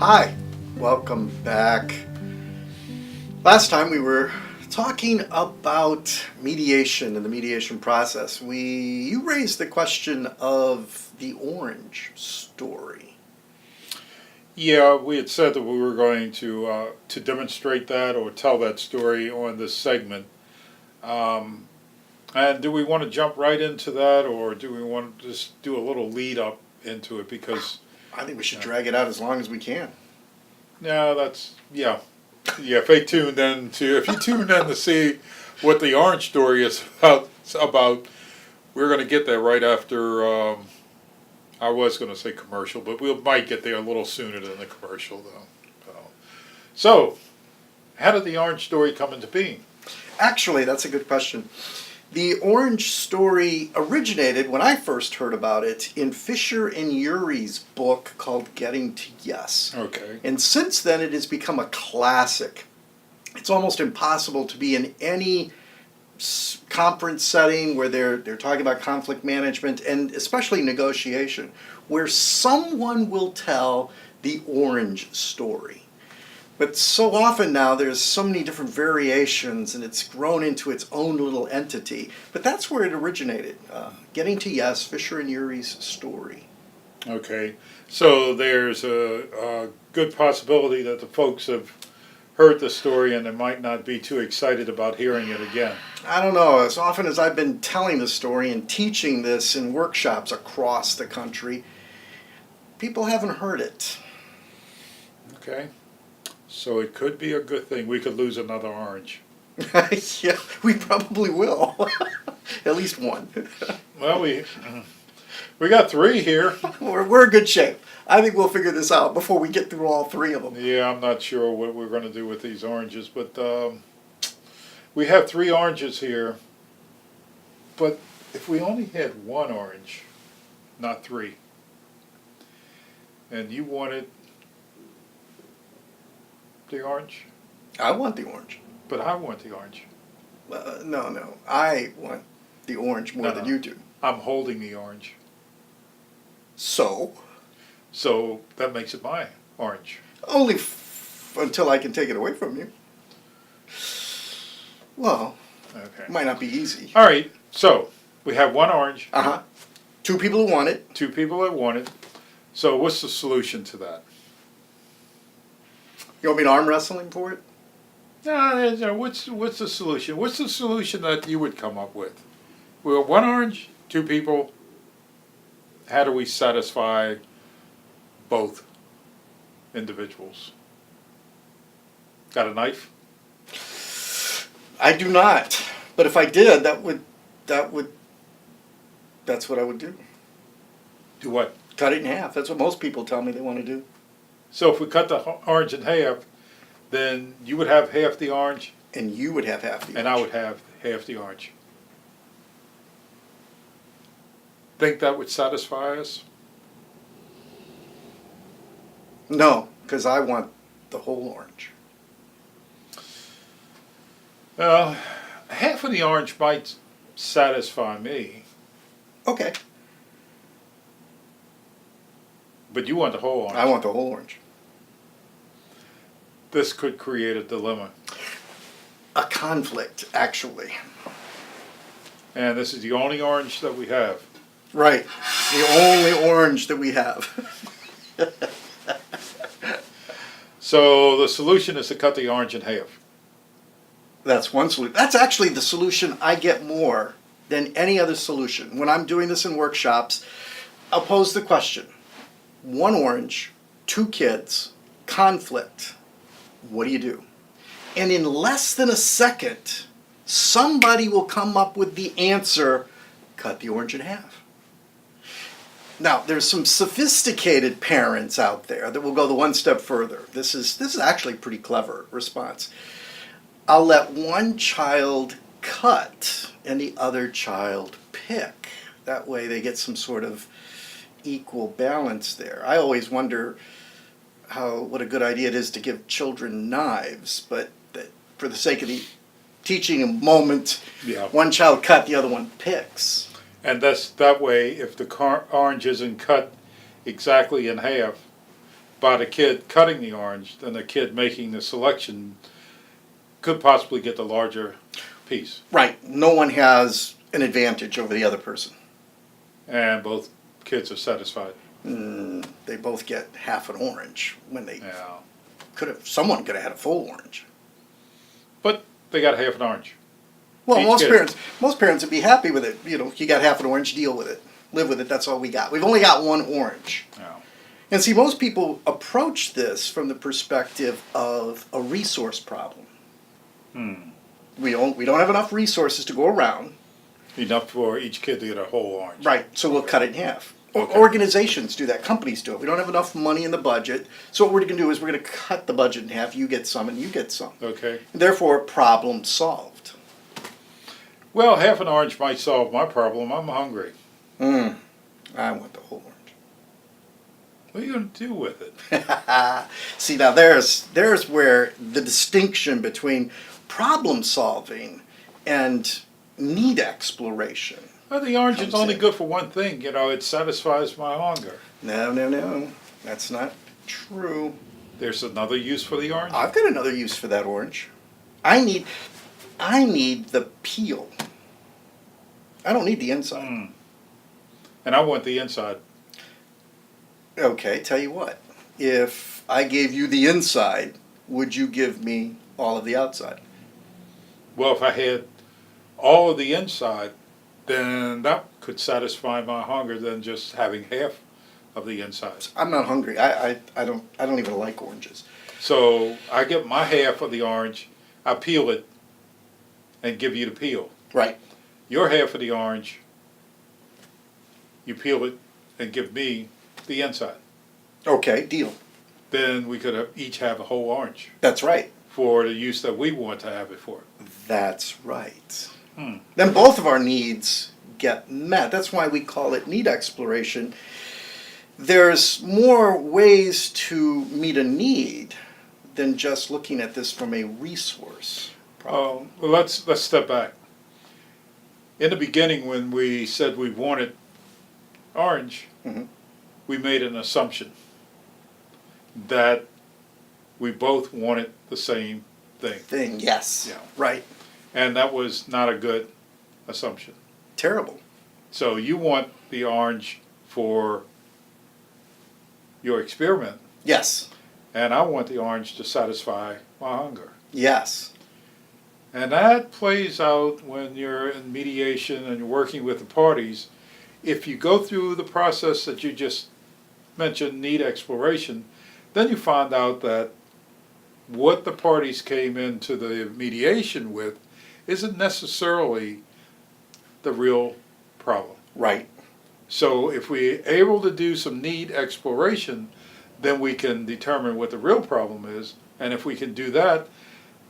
Hi, welcome back. Last time we were talking about mediation and the mediation process. You raised the question of the orange story. Yeah, we had said that we were going to demonstrate that or tell that story on this segment. And do we want to jump right into that, or do we want to just do a little lead up into it? Because I think we should drag it out as long as we can. yeah. If you tuned in to see what the orange story is about, we're going to get there right after. I was going to say commercial, but we might get there a little sooner than the commercial, though. So, how did the orange story come into being? Actually, that's a good question. The orange story originated, when I first heard about it, in Fisher and Urey's book called Getting to Yes. Okay. And since then, it has become a classic. It's almost impossible to be in any conference setting where they're talking about conflict management and especially negotiation, where someone will tell the orange story. But so often now there's so many different variations and it's grown into its own little entity. But that's where it originated. Getting to Yes, Fisher and Urey's story. Okay. So there's a good possibility that the folks have heard the story and they might not be too excited about hearing it again. I don't know. As often as I've been telling the story and teaching this in workshops across the country, people haven't heard it. Okay. So it could be a good thing. We could lose another orange. Yeah, we probably will. At least one. Well, we got three here. We're in good shape. I think we'll figure this out before we get through all three of them. Yeah, I'm not sure what we're going to do with these oranges, but we have three oranges here. But if we only had one orange, not three, and you wanted the orange, I want the orange. but I want the orange. No. I want the orange more than you do. I'm holding the orange. So? So that makes it my orange. Only until I can take it away from you. Well, Okay. it might not be easy. All right. So we have one orange. Uh-huh. Two people who want it. Two people that want it. So what's the solution to that? You want me to arm wrestle him for it? No, what's the solution? What's the solution that you would come up with? We have one orange, two people. How do we satisfy both individuals? Got a knife? I do not. But if I did, that's what I would do. Do what? Cut it in half. That's what most people tell me they want to do. So if we cut the orange in half, then you would have half the orange, And you would have half the orange. and I would have half the orange. Think that would satisfy us? No, because I want the whole orange. Well, half of the orange might satisfy me, Okay. but you want the whole orange. I want the whole orange. This could create a dilemma. A conflict, actually. And this is the only orange that we have. Right. The only orange that we have. So the solution is to cut the orange in half. That's one solution. That's actually the solution I get more than any other solution. When I'm doing this in workshops, I'll pose the question. One orange, two kids, conflict. What do you do? And in less than a second, somebody will come up with the answer, cut the orange in half. Now, there's some sophisticated parents out there that will go the one step further. This is actually a pretty clever response. I'll let one child cut and the other child pick. That way they get some sort of equal balance there. I always wonder what a good idea it is to give children knives, but for the sake of the teaching a moment, one child cut, the other one picks. And that way, if the orange isn't cut exactly in half, by the kid cutting the orange, then the kid making the selection could possibly get the larger piece. Right. No one has an advantage over the other person. And both kids are satisfied. They both get half an orange when they Yeah. someone could have had a full orange. But they got half an orange. Well, Each most parents would be happy with it. You know, you got half an orange, deal with it. Live with it, that's all we got. We've only got one orange. Yeah. And see, most people approach this from the perspective of a resource problem. We don't have enough resources to go around. Enough for each kid to get a whole orange. Right, so we'll cut it in half. Okay. Organizations do that, companies do it. We don't have enough money in the budget, so what we're going to do is we're going to cut the budget in half. You get some and you get some. Okay. Therefore, problem solved. Well, half an orange might solve my problem. I'm hungry. I want the whole orange. What are you going to do with it? See, now there's where the distinction between problem solving and need exploration. Well, the orange is Comes only in. good for one thing. You know, it satisfies my hunger. No. That's not true. There's another use for the orange? I've got another use for that orange. I need the peel. I don't need the inside. And I want the inside. Okay, tell you what. If I gave you the inside, would you give me all of the outside? Well, if I had all of the inside, then that could satisfy my hunger than just having half of the inside. I'm not hungry. I don't even like oranges. So I get my half of the orange, I peel it, and give you the peel. Right. Your half of the orange, you peel it and give me the inside. Okay, deal. Then we could each have a whole orange That's right. for the use that we want to have it for. That's right. Then both of our needs get met. That's why we call it need exploration. There's more ways to meet a need than just looking at this from a resource problem. Well, let's step back. In the beginning, when we said we wanted orange, we made an assumption that we both wanted the same thing. Yes. Yeah. Right. And that was not a good assumption. Terrible. So you want the orange for your experiment, Yes. and I want the orange to satisfy my hunger. Yes. And that plays out when you're in mediation and you're working with the parties. If you go through the process that you just mentioned, need exploration, then you find out that what the parties came into the mediation with isn't necessarily the real problem. Right. So if we're able to do some need exploration, then we can determine what the real problem is. And if we can do that,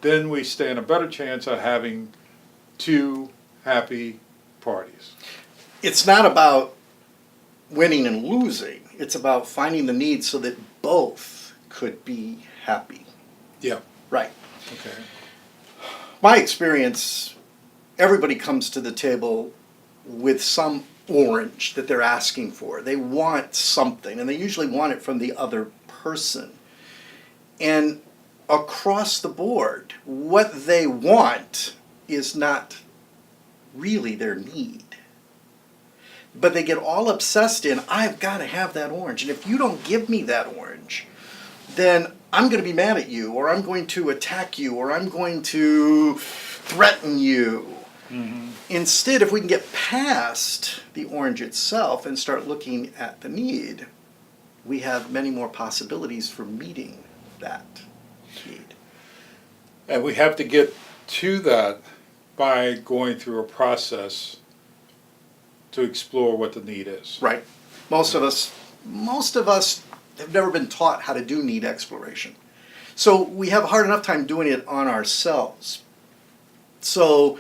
then we stand a better chance of having two happy parties. It's not about winning and losing. It's about finding the need so that both could be happy. Yeah. Right. Okay. My experience, everybody comes to the table with some orange that they're asking for. They want something, and they usually want it from the other person. And across the board, what they want is not really their need. But they get all obsessed in, I've got to have that orange. And if you don't give me that orange, then I'm going to be mad at you, or I'm going to attack you, or I'm going to threaten you. Instead, if we can get past the orange itself and start looking at the need, we have many more possibilities for meeting that need. And we have to get to that by going through a process to explore what the need is. Right. Most of us have never been taught how to do need exploration. So we have a hard enough time doing it on ourselves. So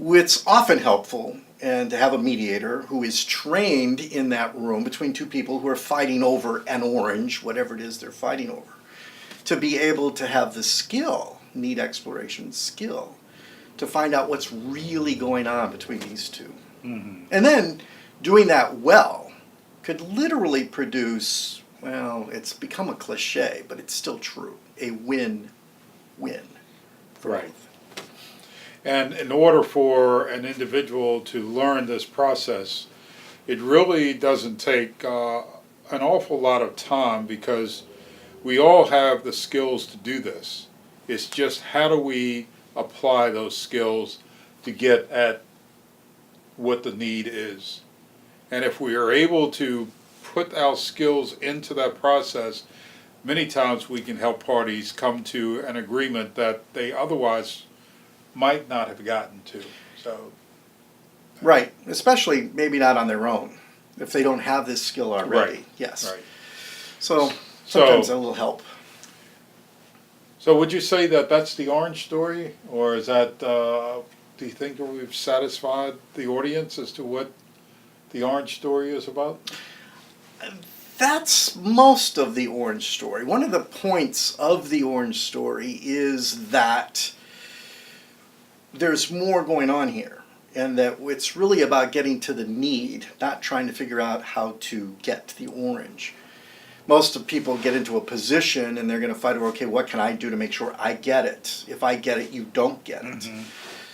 it's often helpful and to have a mediator who is trained in that room between two people who are fighting over an orange, whatever it is they're fighting over, to be able to have the skill, need exploration skill, to find out what's really going on between these two. And then doing that well could literally produce well, it's become a cliche, but it's still true. A win-win for Right. both. And in order for an individual to learn this process, it really doesn't take an awful lot of time because we all have the skills to do this. It's just how do we apply those skills to get at what the need is. And if we are able to put our skills into that process, many times we can help parties come to an agreement that they otherwise might not have gotten to. So, Right, especially maybe not on their own, if they don't have this skill already. Right. Yes. right. So sometimes a little help. So would you say that that's the orange story, or is that? Do you think that we've satisfied the audience as to what the orange story is about? That's most of the orange story. One of the points of the orange story is that there's more going on here, and that it's really about getting to the need, not trying to figure out how to get the orange. Most of people get into a position and they're going to fight over, okay, what can I do to make sure I get it? If I get it, you don't get it. Mm-hmm.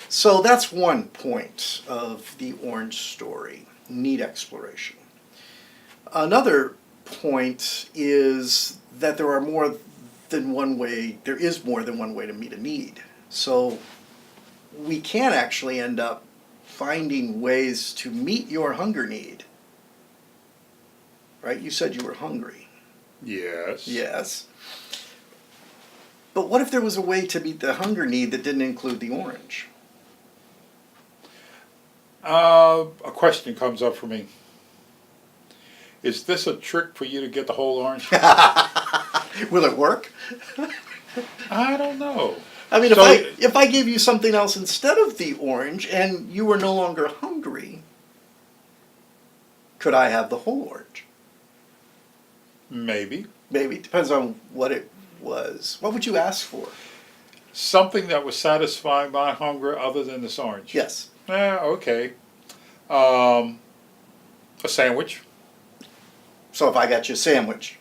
So that's one point of the orange story, need exploration. Another point is that there is more than one way to meet a need. So we can actually end up finding ways to meet your hunger need. Right? You said you were hungry. Yes. Yes. But what if there was a way to meet the hunger need that didn't include the orange? A question comes up for me. Is this a trick for you to get the whole orange? Will it work? I don't know. I mean, So- if I gave you something else instead of the orange and you were no longer hungry, could I have the whole orange? Maybe. Maybe. Depends on what it was. What would you ask for? Something that would satisfy my hunger other than this orange. Yes. Okay. A sandwich. So if I got you a sandwich,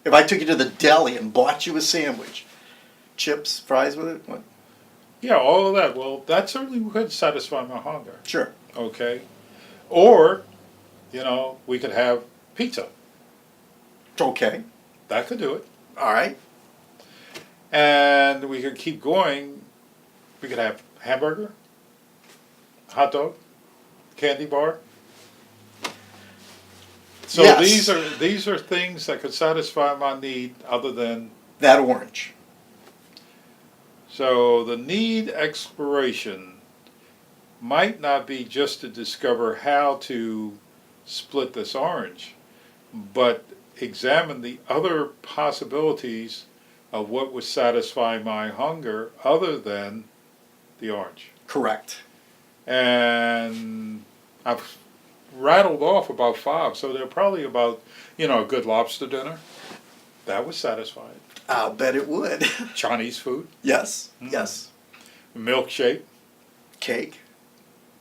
if I took you to the deli and bought you a sandwich, chips, fries with it? What? Yeah, all of that. Well, that certainly could satisfy my hunger. Sure. Okay. Or, we could have pizza. Okay. That could do it. All right. And we could keep going. We could have hamburger, hot dog, candy bar. So Yes. these are things that could satisfy my need other than. That orange. So the need exploration might not be just to discover how to split this orange, but examine the other possibilities of what would satisfy my hunger other than the orange. Correct. And I've rattled off about 5, so they're probably about, a good lobster dinner. That was satisfying. I'll bet it would. Chinese food, Yes. Yes. milkshake, Cake.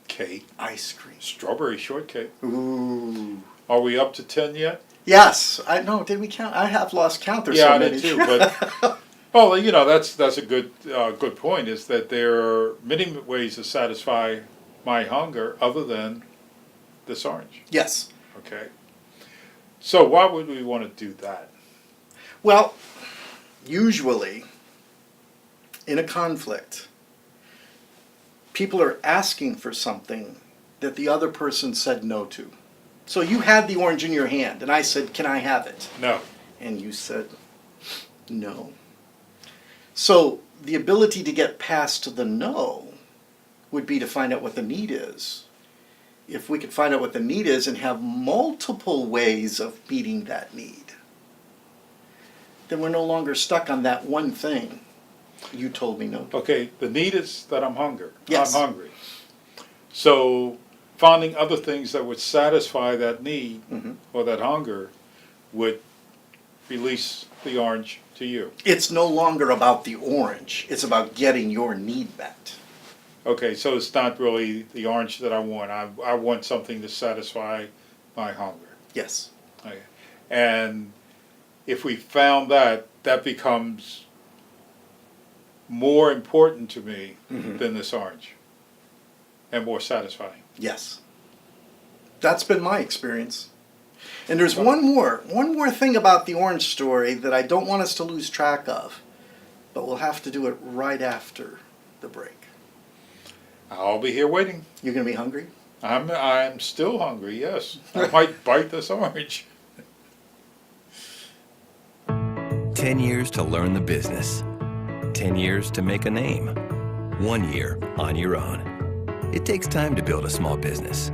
cake, Ice cream. strawberry shortcake. Ooh. Are we up to 10 yet? Yes. I know. Did we count? I have lost count. There's Yeah, so I many. did too. But well, that's a good point. Is that there are many ways to satisfy my hunger other than this orange. Yes. Okay. So why would we want to do that? Well, usually in a conflict, people are asking for something that the other person said no to. So you had the orange in your hand, and I said, "Can I have it?" No. And you said, "No." So the ability to get past the no would be to find out what the need is. If we could find out what the need is and have multiple ways of meeting that need, then we're no longer stuck on that one thing you told me no to. Okay. The need is that I'm hungry. Yes. I'm hungry. So finding other things that would satisfy that need Mhm. or that hunger would release the orange to you. It's no longer about the orange. It's about getting your need met. Okay, so it's not really the orange that I want. I want something to satisfy my hunger. Yes. Okay. And if we found that, that becomes more important to me than this orange, and more satisfying. Yes. That's been my experience. And there's one more thing about the orange story that I don't want us to lose track of, but we'll have to do it right after the break. I'll be here waiting. You're going to be hungry? I'm still hungry, yes. I might bite this orange. 10 years to learn the business. 10 years to make a name. 1 year on your own. It takes time to build a small business,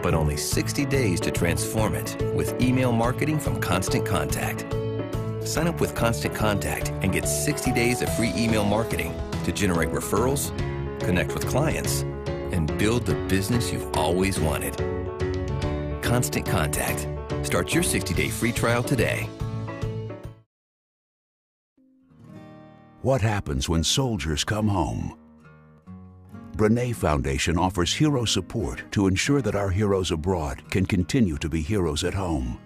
but only 60 days to transform it with email marketing from Constant Contact. Sign up with Constant Contact and get 60 days of free email marketing to generate referrals, connect with clients, and build the business you've always wanted. Constant Contact. Start your 60-day free trial today. What happens when soldiers come home? Brene Foundation offers hero support to ensure that our heroes abroad can continue to be heroes at home.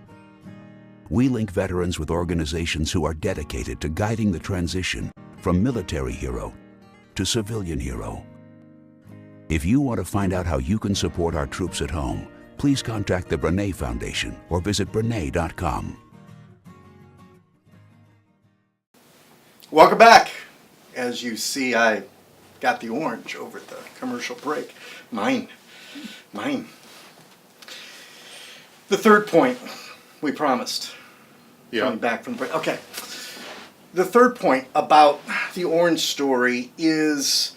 We link veterans with organizations who are dedicated to guiding the transition from military hero to civilian hero. If you want to find out how you can support our troops at home, please contact the Brene Foundation or visit brene.com. Welcome back. As you see, I got the orange over at the commercial break. Mine. The third point we promised. Coming back from the break. Okay. The third point about the orange story is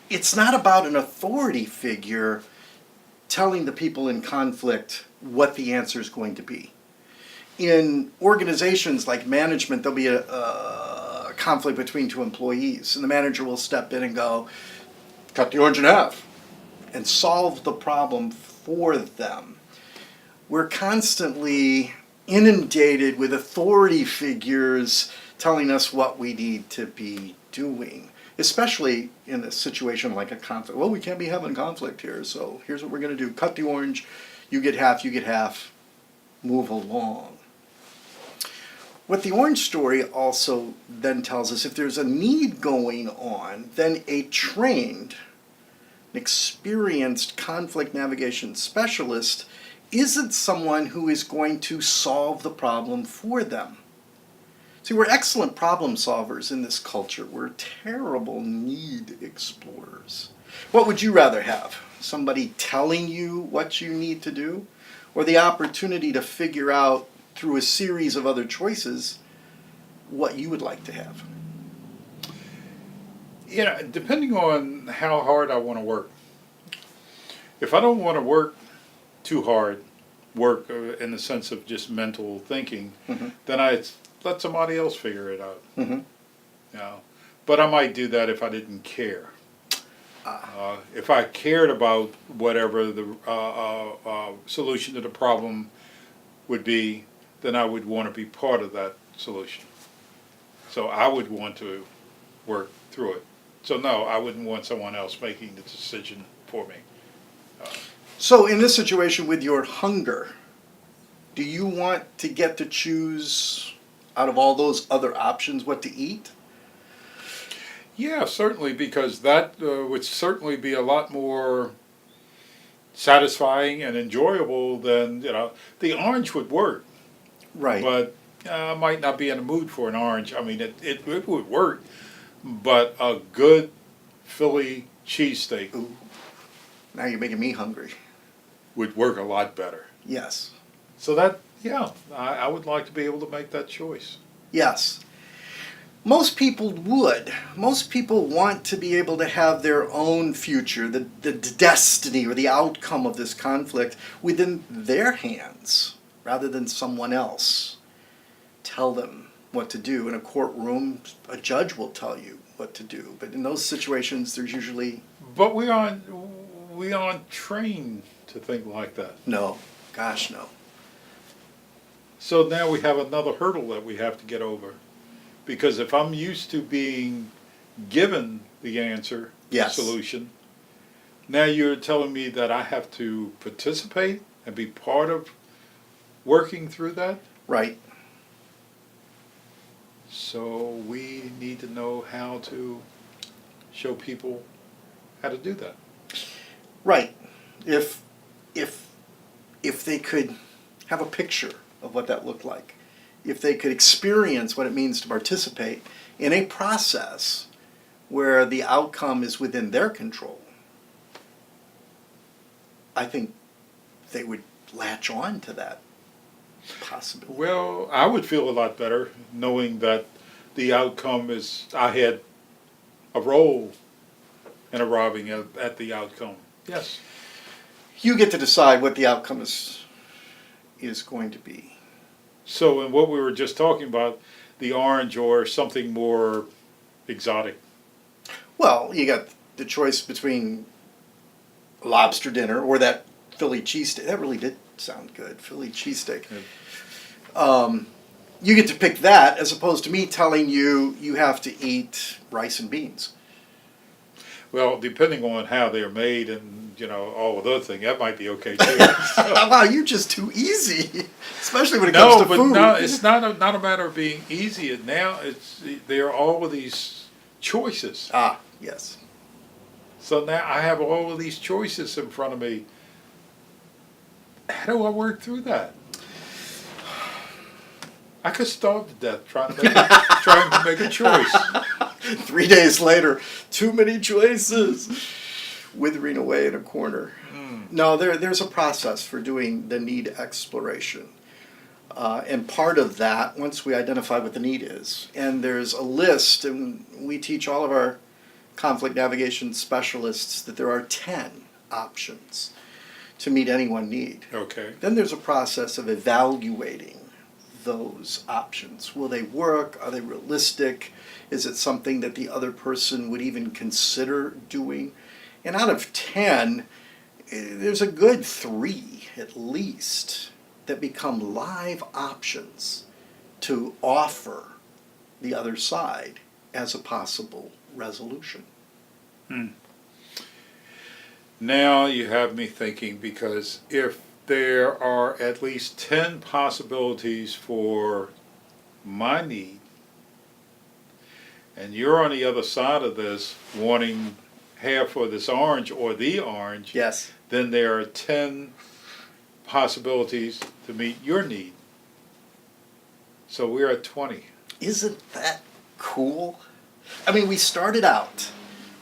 it's not about an authority figure telling the people in conflict what the answer is going to be. In organizations like management, there'll be a conflict between two employees, and the manager will step in and go, cut the orange in half, and solve the problem for them. We're constantly inundated with authority figures telling us what we need to be doing, especially in a situation like a conflict. Well, we can't be having conflict here, so here's what we're going to do. Cut the orange, you get half, move along. What the orange story also then tells us, if there's a need going on, then a trained, experienced conflict navigation specialist isn't someone who is going to solve the problem for them. See, we're excellent problem solvers in this culture. We're terrible need explorers. What would you rather have? Somebody telling you what you need to do? Or the opportunity to figure out through a series of other choices what you would like to have? You know, depending on how hard I want to work. If I don't want to work too hard, work in the sense of just mental thinking, then I let somebody else figure it out. You know? But I might do that if I didn't care. If I cared about whatever the solution to the problem would be, then I would want to be part of that solution. So I would want to work through it. So no, I wouldn't want someone else making the decision for me. So in this situation with your hunger, do you want to get to choose out of all those other options what to eat? Yeah, certainly, because that would certainly be a lot more satisfying and enjoyable than, you know, the orange would work. Right. But I might not be in the mood for an orange. I mean, it would work, but a good Philly cheesesteak Ooh. Now you're making me hungry. would work a lot better. Yes. So that, yeah, I would like to be able to make that choice. Yes. Most people would. Most people want to be able to have their own future, the destiny or the outcome of this conflict within their hands, rather than someone else tell them what to do. In a courtroom, a judge will tell you what to do, but in those situations, there's usually But we aren't trained to think like that. no. Gosh, no. So now we have another hurdle that we have to get over. Because if I'm used to being given the answer, Yes. solution, now you're telling me that I have to participate and be part of working through that? Right. So we need to know how to show people how to do that. Right. If they could have a picture of what that looked like, if they could experience what it means to participate in a process where the outcome is within their control, I think they would latch on to that possibility. Well, I would feel a lot better knowing that the outcome is I had a role in arriving at the outcome. Yes. You get to decide what the outcome is going to be. So, in what we were just talking about, the orange or something more exotic. Well, you got the choice between lobster dinner or that Philly cheesesteak. That really did sound good, Philly cheesesteak. You get to pick that as opposed to me telling you you have to eat rice and beans. Well, depending on how they're made and all of those things, that might be okay too. Wow, you're just too easy, especially when it comes to food. No, it's not a matter of being easy. Now there are all of these choices. Ah, yes. So now I have all of these choices in front of me. How do I work through that? I could starve to death trying to make a choice. 3 days later, too many choices, withering away in a corner. No, there's a process for doing the need exploration. And part of that, once we identify what the need is, and there's a list, and we teach all of our conflict navigation specialists that there are 10 options to meet any one need. Okay. Then there's a process of evaluating those options. Will they work? Are they realistic? Is it something that the other person would even consider doing? And out of 10, there's a good 3 at least that become live options to offer the other side as a possible resolution. Now you have me thinking, because if there are at least 10 possibilities for my need, and you're on the other side of this wanting half for this orange or the orange, Yes. then there are 10 possibilities to meet your need. So we're at 20. Isn't that cool? I mean, we started out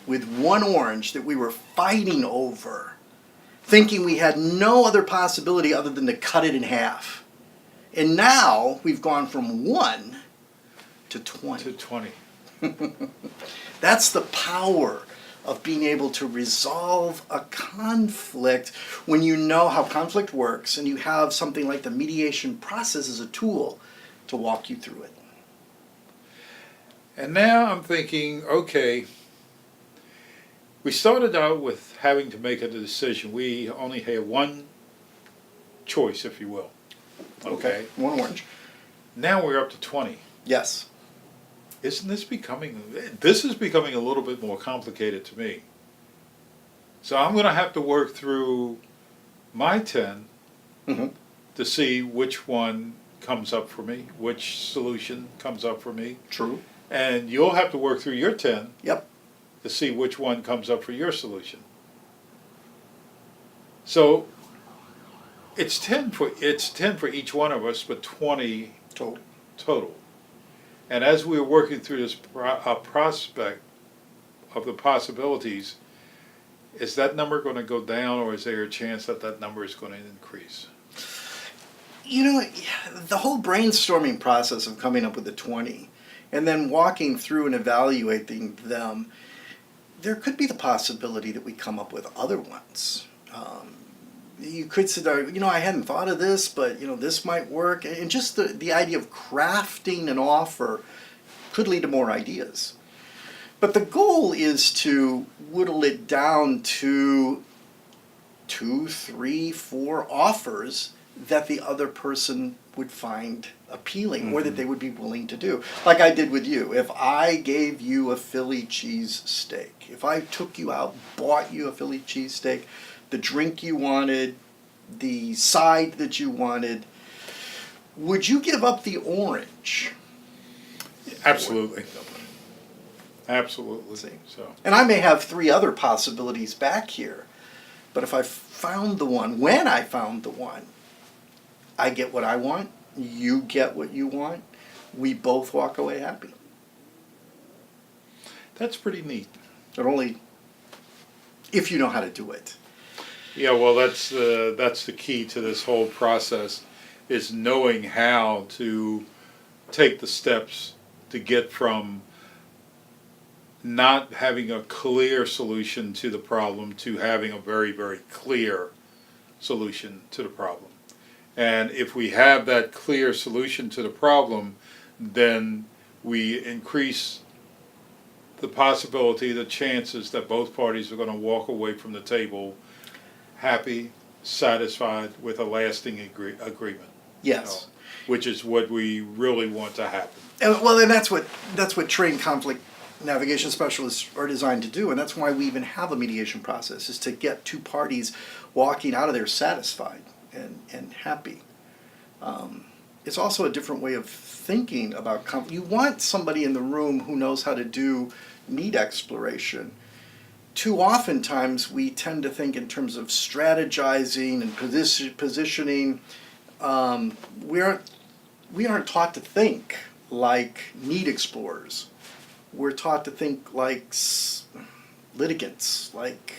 with one orange that we were fighting over, thinking we had no other possibility other than to cut it in half. And now we've gone from 1 to 20. To 20. That's the power of being able to resolve a conflict when you know how conflict works and you have something like the mediation process as a tool to walk you through it. And now I'm thinking, okay, we started out with having to make a decision. We only had one choice, if you will. Okay. One orange. Now we're up to 20. Yes. Isn't this this is becoming a little bit more complicated to me. So I'm going to have to work through my 10 to see which one comes up for me, which solution comes up for me. True. And you'll have to work through your 10 Yep. to see which one comes up for your solution. So it's 10 for each one of us, but 20 total. And as we're working through this prospect of the possibilities, is that number going to go down, or is there a chance that that number is going to increase? You know, the whole brainstorming process of coming up with the 20 and then walking through and evaluating them, there could be the possibility that we come up with other ones. You could sit there, I hadn't thought of this, but, this might work. And just the idea of crafting an offer could lead to more ideas. But the goal is to whittle it down to 2, 3, 4 offers that the other person would find appealing or that they would be willing to do. Like I did with you. If I gave you a Philly cheese steak, if I took you out, bought you a Philly cheese steak, the drink you wanted, the side that you wanted, would you give up the orange Absolutely. Absolutely. See. So, And I may have 3 other possibilities back here, but if I found the one, when I found the one, I get what I want, you get what you want, we both walk away happy. that's pretty neat. But only if you know how to do it. Yeah, well, that's the key to this whole process, is knowing how to take the steps to get from not having a clear solution to the problem to having a very, very clear solution to the problem. And if we have that clear solution to the problem, then we increase the possibility, the chances that both parties are going to walk away from the table happy, satisfied, with a lasting agreement. Yes. Which is what we really want to happen. And that's what trained conflict navigation specialists are designed to do, and that's why we even have a mediation process, is to get 2 parties walking out of there satisfied and happy. It's also a different way of thinking about conflict. You want somebody in the room who knows how to do need exploration. Too oftentimes we tend to think in terms of strategizing and positioning. We aren't taught to think like need explorers. We're taught to think like litigants, like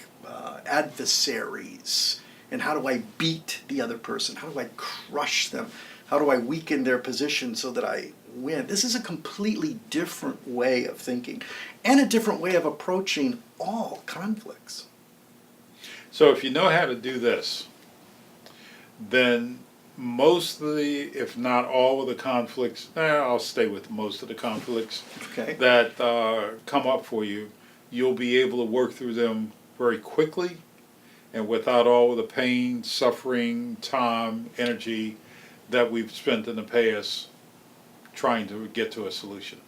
adversaries. And how do I beat the other person? How do I crush them? How do I weaken their position so that I win? This is a completely different way of thinking and a different way of approaching all conflicts. So if you know how to do this, then most of the, if not all of the conflicts, I'll stay with most of the conflicts Okay. that come up for you, you'll be able to work through them very quickly and without all of the pain, suffering, time, energy that we've spent in the past trying to get to a solution.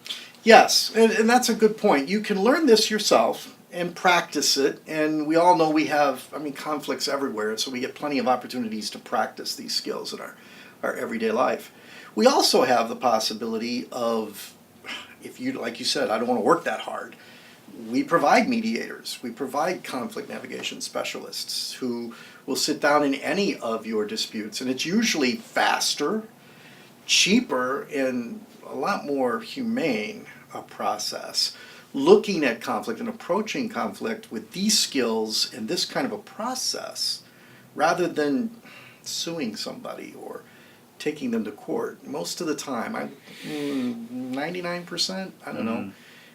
Yes, and that's a good point. You can learn this yourself and practice it, and we all know we have, conflicts everywhere, so we get plenty of opportunities to practice these skills in our everyday life. We also have the possibility of, if you, like you said, I don't want to work that hard, we provide mediators, we provide conflict navigation specialists who will sit down in any of your disputes, and it's usually faster, cheaper, and a lot more humane a process. Looking at conflict and approaching conflict with these skills and this kind of a process, rather than suing somebody or taking them to court. Most of the time, 99%, I don't know,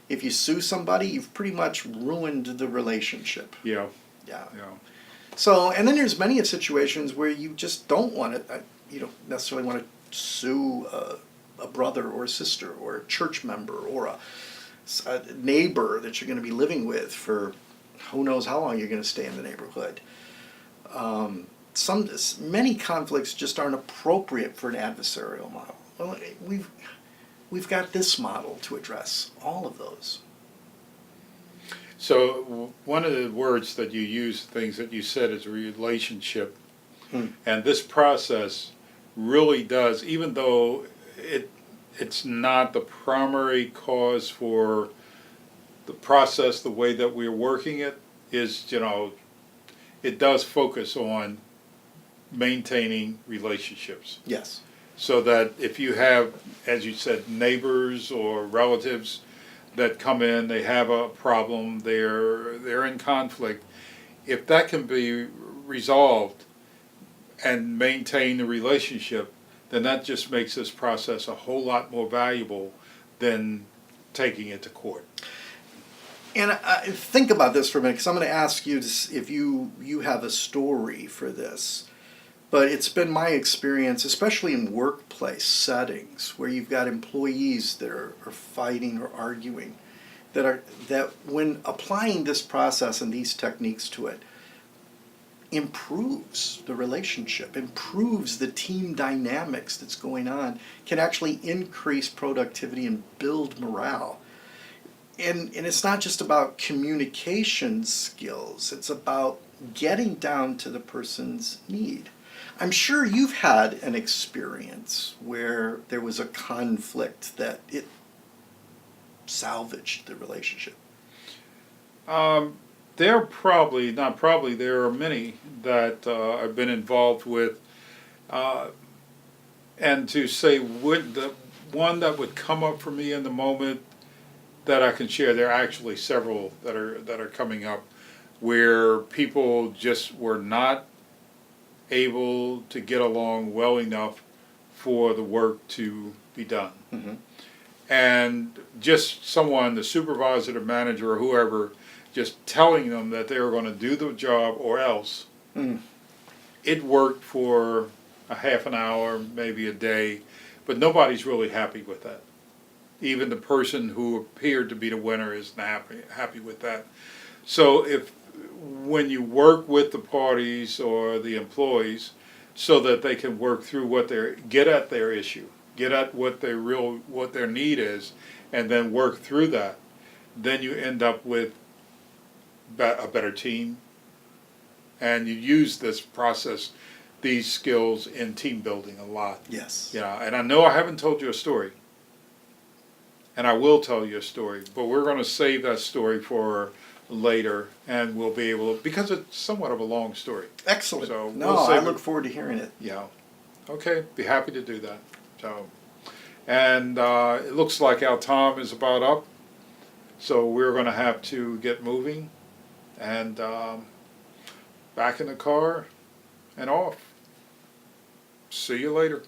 if you sue somebody, you've pretty much ruined the relationship. Yeah. Yeah. Yeah. So, and then there's many situations where you just don't want to, you don't necessarily want to sue a brother or a sister or a church member or a neighbor that you're going to be living with for who knows how long you're going to stay in the neighborhood. Many conflicts just aren't appropriate for an adversarial model. Well, we've got this model to address all of those. So one of the words that you use, things that you said, is relationship. And this process really does, even though it's not the primary cause for the process, the way that we're working it, is, it does focus on maintaining relationships. Yes. So that if you have, as you said, neighbors or relatives that come in, they have a problem, they're in conflict, if that can be resolved and maintain the relationship, then that just makes this process a whole lot more valuable than taking it to court. And think about this for a minute, because I'm going to ask you if you have a story for this. But it's been my experience, especially in workplace settings, where you've got employees that are fighting or arguing, that when applying this process and these techniques to it, improves the relationship, improves the team dynamics that's going on, can actually increase productivity and build morale. And it's not just about communication skills, it's about getting down to the person's need. I'm sure you've had an experience where there was a conflict that salvaged the relationship? There are probably, not probably, there are many that I've been involved with. And to say the one that would come up for me in the moment that I can share, there are actually several that are coming up where people just were not able to get along well enough for the work to be done. Mm-hmm. And just someone, the supervisor, the manager, or whoever, just telling them that they were going to do the job or else. Mm. It worked for a half an hour, maybe a day, but nobody's really happy with that. Even the person who appeared to be the winner isn't happy with that. So when you work with the parties or the employees so that they can work through get at their issue, get at what their need is, and then work through that, then you end up with a better team. And you use this process, these skills in team building a lot. Yes. Yeah, and I know I haven't told you a story, and I will tell you a story, but we're going to save that story for later, and we'll be able to, because it's somewhat of a long story. Excellent. So no, we'll I save look it. forward to hearing it. Yeah. Okay, be happy to do that. So, and it looks like our time is about up, so we're going to have to get moving, and back in the car and off. See you later.